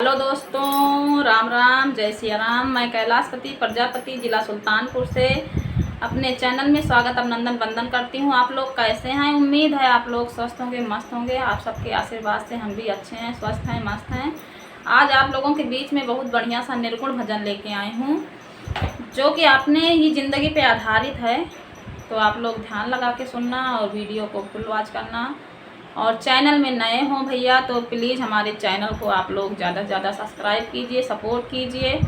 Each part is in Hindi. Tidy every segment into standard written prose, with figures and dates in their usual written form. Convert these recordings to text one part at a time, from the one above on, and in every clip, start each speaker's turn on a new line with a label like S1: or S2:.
S1: हेलो दोस्तों, राम राम, जय सिया राम। मैं कैलाशपति प्रजापति जिला सुल्तानपुर से अपने चैनल में स्वागत अभिनंदन वंदन करती हूँ। आप लोग कैसे हैं? उम्मीद है आप लोग स्वस्थ होंगे, मस्त होंगे। आप सबके आशीर्वाद से हम भी अच्छे हैं, स्वस्थ हैं, मस्त हैं। आज आप लोगों के बीच में बहुत बढ़िया सा निर्गुण भजन लेके आई हूँ, जो कि अपने ही ज़िंदगी पे आधारित है। तो आप लोग ध्यान लगा के सुनना और वीडियो को फुल वॉच करना। और चैनल में नए हों भैया तो प्लीज़ हमारे चैनल को आप लोग ज़्यादा से ज़्यादा सब्सक्राइब कीजिए, सपोर्ट कीजिए।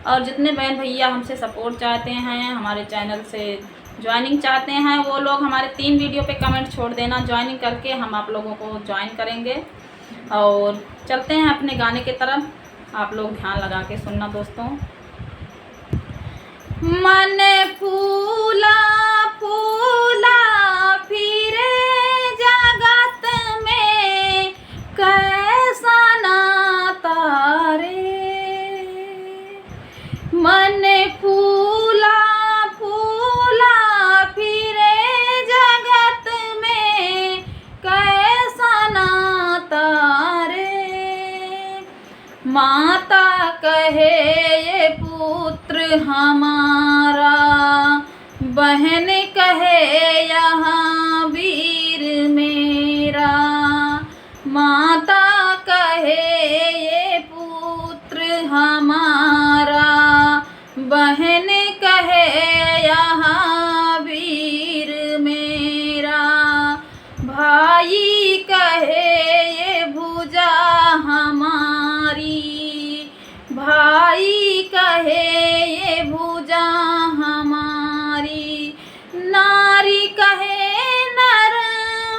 S1: और जितने बहन भैया हमसे सपोर्ट चाहते हैं, हमारे चैनल से ज्वाइनिंग चाहते हैं, वो लोग हमारे 3 वीडियो पे कमेंट छोड़ देना। ज्वाइनिंग करके हम आप लोगों को ज्वाइन करेंगे। और चलते हैं अपने गाने की तरफ। आप लोग ध्यान लगा के सुनना दोस्तों। मन फूला फूला फिरे जगत में, कैसा नाता रे। मन फूला फूला फिरे जगत में, कैसा नाता रे। माता कहे ये पुत्र हमारा, बहन कहे यहाँ वीर मेरा। माता कहे ये पुत्र हमारा, बहन कहे यहाँ वीर मेरा। भाई कहे ये भुजा हमारी, भाई कहे ये भुजा हमारी। नारी कहे नर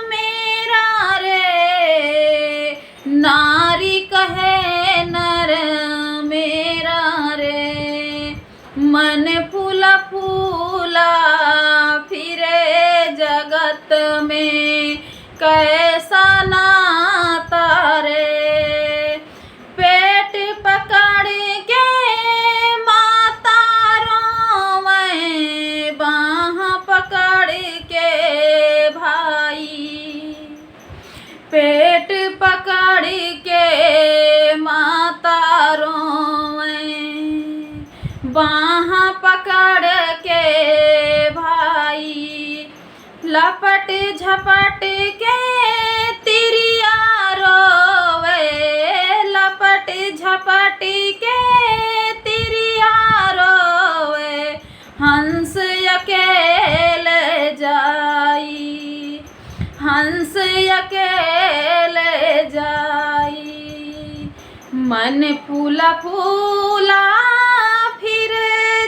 S1: मेरा रे, नारी कहे नर मेरा रे। मन फूला फूला फिरे जगत में, कैसा नाता रे। पेट पकड़ के माता रोवे, बाँह पकड़ के भाई। पेट पकड़ के माता रोवे, बाँह पकड़ के भाई। लपट झपट के तिरिया रोवे, लपट झपट के तिरिया रोवे। हंस अकेले जाई, हंस अकेले जाई। मन फूला फूला फिर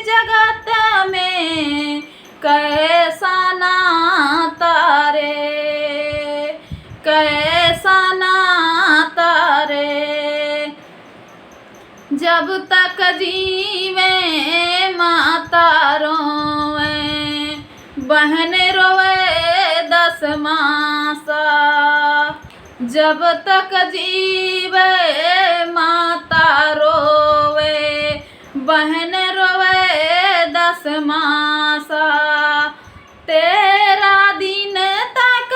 S1: जगत में, कैसा नाता रे, कैसा नाता रे। जब तक जीवे माता रोवे, बहन रोवे 10 मासा। जब तक जीवे माता रोवे, बहन रोवे 10 मासा। 13 दिन तक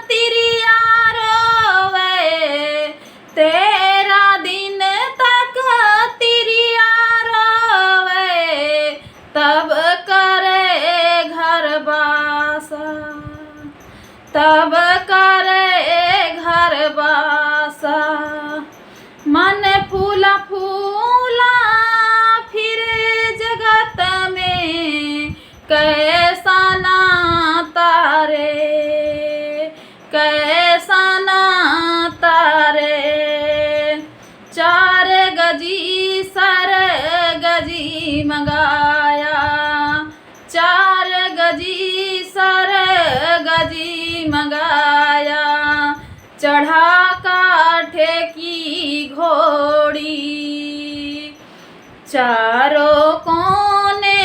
S1: तिरिया रोवे, 13 दिन तक तिरिया रोवे। तब करे घर बासा, तब करे घर बासा। मन फूला फूला फिर जगत में, कैसा नाता रे, कैसा नाता रे। 4 गजी सर गजी मंगाया, 4 गजी सर गजी मंगाया। चढ़ा काठे की घोड़ी, चारों कोने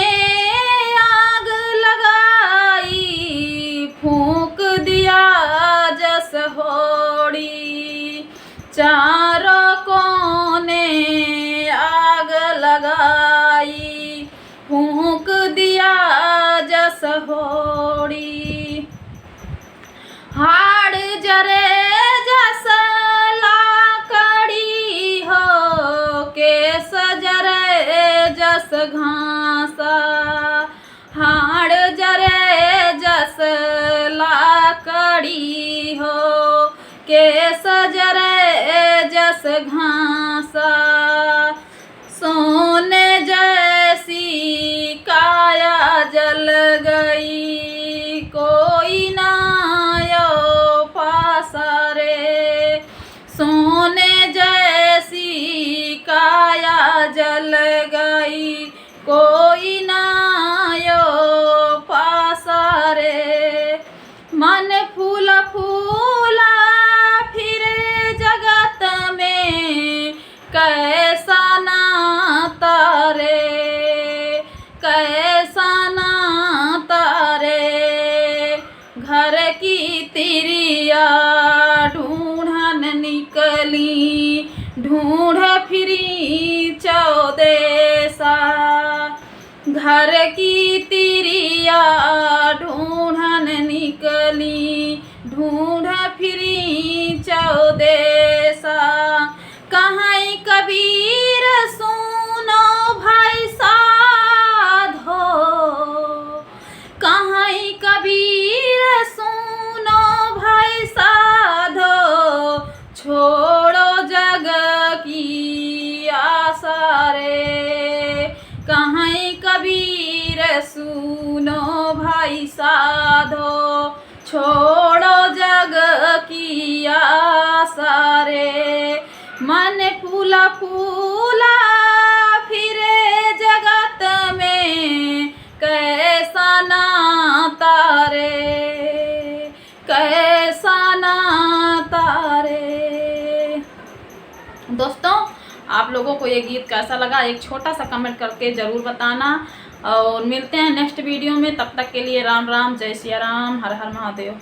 S1: आग लगाई। फूंक दिया जस होड़ी, चारों कोने आग लगाई। फूंक दिया जस होड़ी। हाड़ जरे जस लाकड़ी हो, घासा, हाड़ जरे जस लाकड़ी हो, केस जरे जस घासा, सोने जैसी काया जल गई, कोई ना यो पासा रे। सोने जैसी काया जल गई, कोई ना यो पासा रे। मन फूला फूला फिर जगत में, कैसा नाता रे, कैसा नाता रे। घर की तिरिया ढूंढन निकली, ढूंढ फिरी चौदेसा। घर की तिरिया ढूंढन निकली, ढूंढ फिरी चौदेसा। कहाँ कबीर सुनो भाई साधो, कहाँ कबीर सुनो भाई साधो, छोड़ो जग की आशा रे। कहाँ कबीर सुनो भाई साधो, छोड़ो जग की आशा रे। मन फूला फूला फिरे जगत में, कैसा नाता रे, कैसा नाता रे। दोस्तों, आप लोगों को ये गीत कैसा लगा एक छोटा सा कमेंट करके ज़रूर बताना, और मिलते हैं नेक्स्ट वीडियो में। तब तक के लिए राम राम, जय सिया राम, हर हर महादेव।